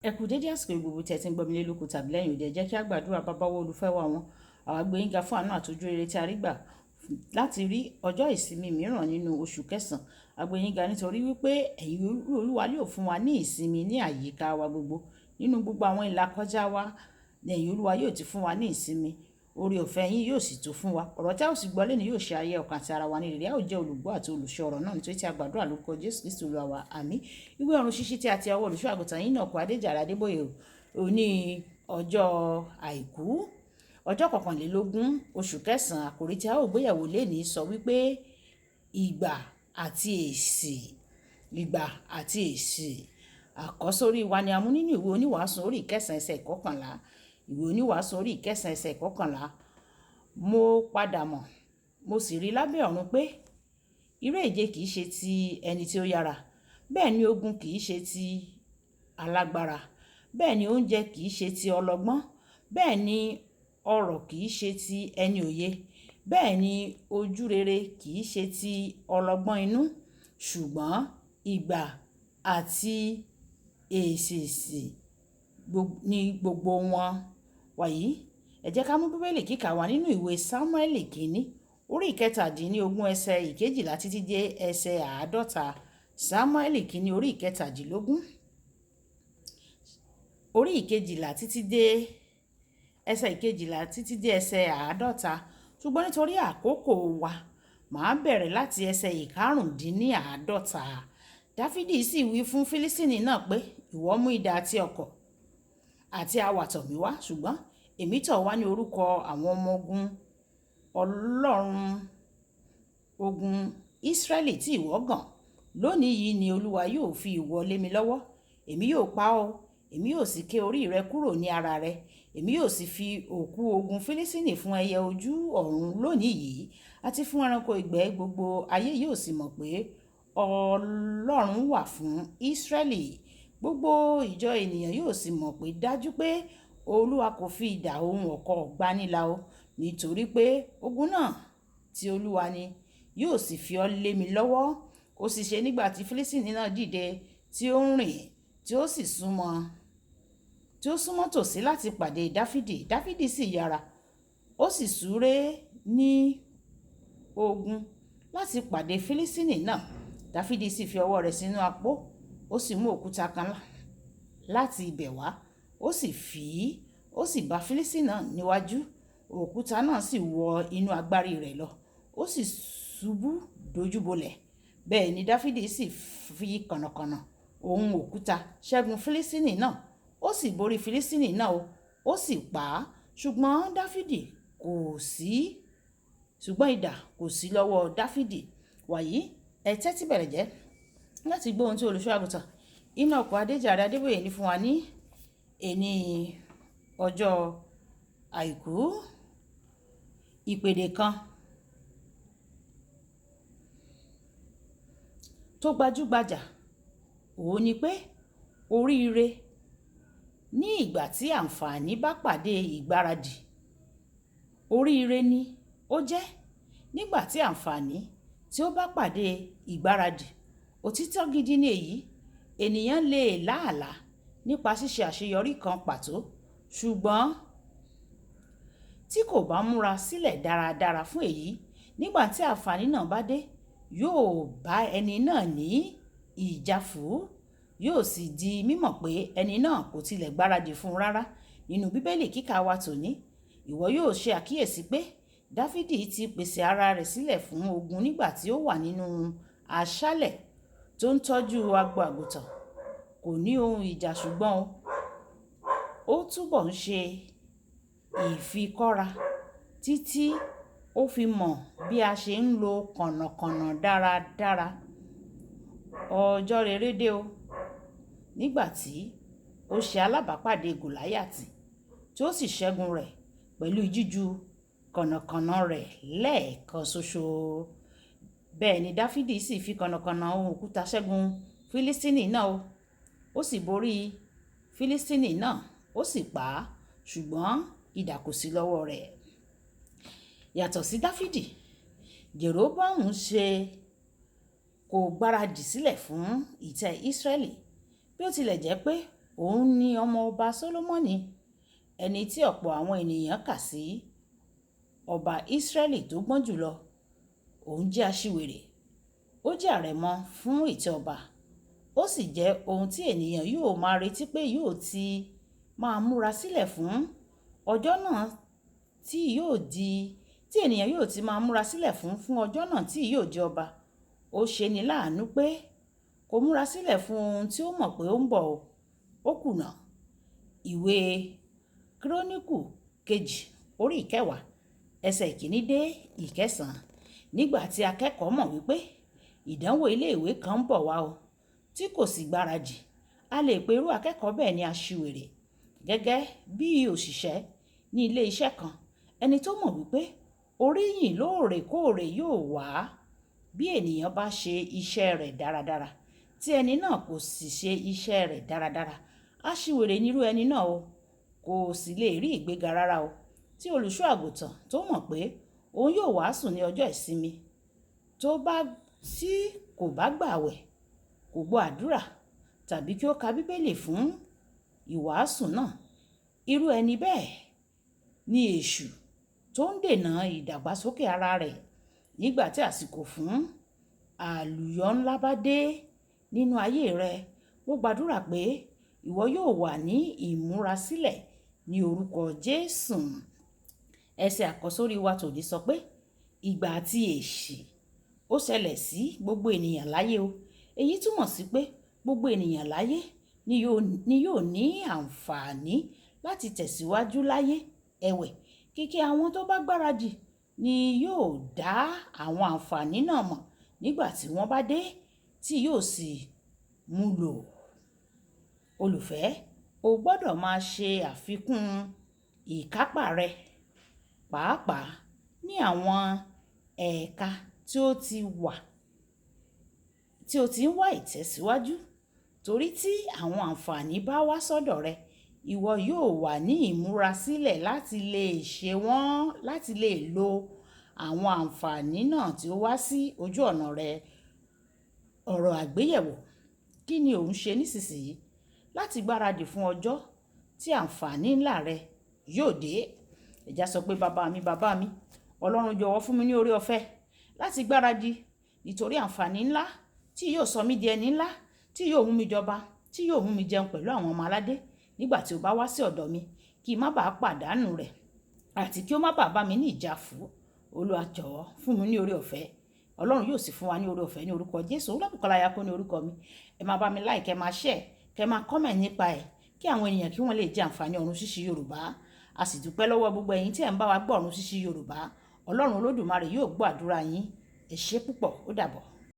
Ẹ kú dédé àsìkò gbogbo tí ẹ ti ń gbọ́ mi lélóko tàbí lẹ́yìn òde, ẹ jẹ́ kí a gbàdúrà. Bàbá wa olùfẹ́ wa wọn, àwa gbé yín ga fún àánú àtòjú rere tí a rí gbà láti rí ọjọ́ ìsinmi mìíràn nínú oṣù kẹsàn-án. A gbé yín ga nítorí wípé ẹ̀yin Olúwa yóò fún wa ní ìsinmi ní àyíká wa gbogbo, nínú gbogbo àwọn ìlàkọjá wa ni ẹ̀yin Olúwa yóò ti fún wa ní ìsinmi. Oore ọ̀fẹ́ yín yóò sì tó fún wa. Ọ̀rọ̀ tí a ó sì gbọ́ lónìí yóò ṣe ayé ọkàn àti ara wa ní rere. A ó jẹ́ olùgbọ́ àti olùṣọ́ ọ̀rọ̀ náà nítorí tí a gbàdúrà lórúkọ Jésù Kristi Olúwa wa. Àmín. Ìwé ọ̀run ṣíṣí tí a ti ọwọ́ olùṣọ́ àgùntàn yín náà kọ Adéjàre Adébóyè òní ọjọ́ àìkú ọjọ́ 21 oṣù kẹsàn-án. Àkòrí tí a ó gbéyẹ̀wò lénìí sọ wípé ìgbà àti èsì. Ìgbà àti èsì. Àkọ́sórí wa ni a mú nínú ìwé oníwàásù orí ìkẹsàn-án ẹsẹ̀ ìkọkànlá. Ìwé oníwàásù orí ìkẹsàn-án ẹsẹ̀ ìkọkànlá. Mo padà mọ̀, mo sì rí lábẹ́ ọ̀run pé eré ìje kìí ṣe ti ẹni tí ó yára, bẹ́ẹ̀ ni ogun kìí ṣe ti alágbára, bẹ́ẹ̀ ni oúnjẹ kìí ṣe ti ọlọ́gbọ́n, bẹ́ẹ̀ ni ọrọ̀ kìí ṣe ti ẹni òye, bẹ́ẹ̀ ni ojú rere kìí ṣe ti ọlọ́gbọ́n inú, ṣùgbọ́n ìgbà àti èsì ni gbogbo wọn wàyí. Ẹ jẹ́ ká mú bíbélì kíkà wá nínú ìwé Sámúẹ́lì kìíní orí ìkẹtàdínlógún ẹsẹ̀ ìkejìlá títí dé ẹsẹ̀ 50. Sámúẹ́lì kìíní orí ìkẹtàdínlógún orí ìkejìlá títí dé ẹsẹ̀ ìkejìlá títí dé ẹsẹ̀ 50. Ṣùgbọ́n nítorí àkókò wa, màá bẹ̀rẹ̀ láti ẹsẹ̀ ìkarùndínláàádọ́ta. Dáfídì sì wí fún Fílístínì náà pé, ìwọ mú idà àti ọ̀kọ̀ àti awà tọ̀ mí wá, ṣùgbọ́n èmi tọ̀ wá ní orúkọ àwọn ọmọ ogun Ọlọ́run ogun Ísírẹ́lì tí ìwọ gàn. Lónìí yìí ni Olúwa yóò fi ìwọ lé mi lọ́wọ́. Èmi yóò pa ọ́, èmi yóò sì ké orí rẹ kúrò ní ara rẹ. Èmi yóò sì fi òkú ogun Fílístínì fún ẹyẹ ojú ọ̀run lónìí yìí, àti fún ẹranko ìgbẹ́. Gbogbo ayé yóò sì mọ̀ pé Ọlọ́run wà fún Ísírẹ́lì. Gbogbo ìjọ ènìyàn yóò sì mọ̀ pé dájú pé Olúwa kò fi idà ohun ọ̀kọ̀ gbanilà o, nítorí pé ogun náà ti Olúwa ni, yóò sì fi ọ́ lé mi lọ́wọ́. Ó sì ṣe nígbà tí Fílístínì náà dìde tí ó ń rìn, tí ó súnmọ́ tòsí láti pàdé Dáfídì. Dáfídì sì yára, ó sì súré ní ogun láti pàdé Fílístínì náà. Dáfídì sì fi ọwọ́ rẹ̀ sínú apó, ó sì mú òkúta kan láti ibẹ̀ wá, ó sì fì í, ó sì bá Fílístínì náà níwájú. Òkúta náà sì wọ inú agbárí rẹ̀ lọ, ó sì ṣubú dojúbolẹ̀. Bẹ́ẹ̀ ni Dáfídì sì fi kànnàkànnà ohun òkúta ṣẹ́gun Fílístínì náà, ó sì borí Fílístínì náà, ó sì pa á. Ṣùgbọ́n idà kò sí lọ́wọ́ Dáfídì. Wàyí, ẹ tẹ́tí bẹ̀rẹ̀ jẹ́ láti gbọ́ ohun tí olùṣọ́ àgùntàn Enoch Adéjàre Adébóyè ní fún wa ní èní ọjọ́ àìkú. Ìpèdè kan tó gbajúgbajà òun ni pé oríire ní ìgbà tí àǹfààní bá pàdé ìgbáradì. Oríire ni ó jẹ́ nígbà tí àǹfààní tí ó bá pàdé ìgbáradì. Òtítọ́ gidi ni èyí. Ènìyàn lè láàlá nípa ṣíṣe àṣeyọrí kan pàtó, ṣùgbọ́n tí kò bá múra sílẹ̀ dáradára fún èyí, nígbà tí àǹfààní náà bá dé, yóò bá ẹni náà ní ìjáfù, yóò sì di mímọ̀ pé ẹni náà kò tilẹ̀ gbáradì fún rárá. Nínú bíbélì kíkà wa tòní, ìwọ yóò ṣe àkíyèsí pé Dáfídì ti pèsè ara rẹ̀ sílẹ̀ fún ogun nígbà tí ó wà nínú aṣálẹ̀ tó ń tọ́jú agbo àgùntàn. Kò ní ohun ìjà, ṣùgbọ́n ó túbọ̀ ń ṣe ìfikọ́ra títí ó fi mọ̀ bí a ṣe ń lo kànnàkànnà dáradára. Ọjọ́ rere dé o, nígbà tí ó ṣe alábàápàdé Gòláyátì tí ó sì ṣẹ́gun rẹ̀ pẹ̀lú jíju kànnàkànnà rẹ̀ lẹ́ẹ̀kan ṣoṣo. Bẹ́ẹ̀ ni Dáfídì sì fi kànnàkànnà ohun òkúta ṣẹ́gun Fílístínì náà, ó sì borí Fílístínì náà, ó sì pa á. Ṣùgbọ́n idà kò sí lọ́wọ́ rẹ̀. Yàtọ̀ sí Dáfídì, Jèróbóàmù kò gbáradì sílẹ̀ fún ìtẹ́ Ísírẹ́lì, bí ó tilẹ̀ jẹ́ pé òun ni ọmọ ọba Sólómọ́nì, ẹni tí ọ̀pọ̀ àwọn ènìyàn kà sí ọba Ísírẹ́lì tó gbọ́n jùlọ. Òun jẹ́ aṣiwèrè, ó jẹ́ àrẹ̀mọ fún ìtẹ́ ọba, ó sì jẹ́ ohun tí ènìyàn yóò máa retí pé yóò ti máa múra sílẹ̀ fún ọjọ́ náà tí ènìyàn yóò ti máa múra sílẹ̀ fún ọjọ́ náà tí yóò jẹ ọba. Ó ṣeni láàánú pé kò múra sílẹ̀ fún ohun tí ó mọ̀ pé ó ń bọ̀. Ó kùnà. Ìwé Kíróníkù kejì orí 10 ẹsẹ̀ 1 dé 9. Nígbà tí akẹ́kọ̀ọ́ mọ̀ wípé ìdánwò iléèwé kan ń bọ̀ wá o, tí kò sì gbáradì, a lè pe irú akẹ́kọ̀ọ́ bẹ́ẹ̀ ní aṣiwèrè. Gẹ́gẹ́ bí òṣìṣẹ́ ní ilé iṣẹ́ kan, ẹni tó mọ̀ wípé oríyìn lóòrèkóòrè yóò wá bí ènìyàn bá ṣe iṣẹ́ rẹ̀ dáradára, tí ẹni náà kò sì ṣe iṣẹ́ rẹ̀ dáradára, aṣiwèrè nírú ẹni náà o, kò sì lè rí ìgbéga rárá o. Tí olùṣọ́ àgùntàn tó mọ̀ pé òun yóò wàásù ní ọjọ́ ìsinmi tí kò bá gbààwẹ̀, kò gbọ́ àdúrà tàbí kí ó ka bíbélì fún ìwàásù náà, irú ẹni bẹ́ẹ̀ ni èṣù tó ń dènà ìdàgbàsókè ara rẹ̀. Nígbà tí àsìkò fún àlùyọ ńlá bá dé nínú ayé rẹ, mo gbàdúrà pé ìwọ yóò wà ní ìmúrasílẹ̀ ní orúkọ Jésù. Ẹsẹ̀ àkọ́sórí wa tòní sọ pé ìgbà àti èsì ó ṣẹlẹ̀ sí gbogbo ènìyàn láyé o. Èyí túmọ̀ sí pé gbogbo ènìyàn láyé ni yóò ní àǹfààní láti tẹ̀síwájú láyé. Ẹ̀wẹ̀, kìkì àwọn tó bá gbáradì ni yóò dá àwọn àǹfààní náà mọ̀ nígbà tí wọ́n bá dé, tí yóò sì mú lò. Olùfẹ́, o gbọ́dọ̀ máa ṣe àfikún ìkápá rẹ, pàápàá ní àwọn ẹ̀ka tí ó ti ń wá ìtẹ̀síwájú. Torí tí àwọn àǹfààní bá wá sọ́dọ̀ rẹ, ìwọ yóò wà ní ìmúrasílẹ̀ láti lè lo àwọn àǹfààní náà tí ó wá sí ojú ọ̀nà rẹ. Ọ̀rọ̀ àgbéyẹ̀wò: kí ni ò ń ṣe nísinsìnyí láti gbáradì fún ọjọ́ tí àǹfààní ńlá rẹ yóò dé? Ẹ̀já sọ pé bàbá mi, Ọlọ́run jọ̀wọ́ fún mi ní oore ọ̀fẹ́ láti gbáradì nítorí àǹfààní ńlá tí yóò sọ mí di ẹni ńlá, tí yóò mú mi jọba, tí yóò mú mi jẹun pẹ̀lú àwọn ọmọ aládé nígbà tí ó bá wá sí ọ̀dọ̀ mi, kí n má bàa pàdánù rẹ̀ àti kí ó má bàa bá mi ní ìjáfù. Olúwa jọ̀wọ́ fún mi ní oore ọ̀fẹ́. Ọlọ́run yóò sì fún wa ní oore ọ̀fẹ́ ní orúkọ Jésù. Olúbùkọ́lá Ayákún ní orúkọ mi. Ẹ máa bá mi like, kẹ́ máa share, kẹ́ máa comment nípa ẹ̀, kí àwọn ènìyàn kí wọ́n lè jẹ àǹfààní ọ̀run ṣíṣí Yorùbá. A sì dúpẹ́ lọ́wọ́ gbogbo ẹ̀yin tí ẹ̀ ń bá wa gbọ́ ọ̀run ṣíṣí Yorùbá. Ọlọ́run Olódùmarè yóò gbọ́ àdúrà yín. Ẹ ṣé púpọ̀. Ó dàbọ̀.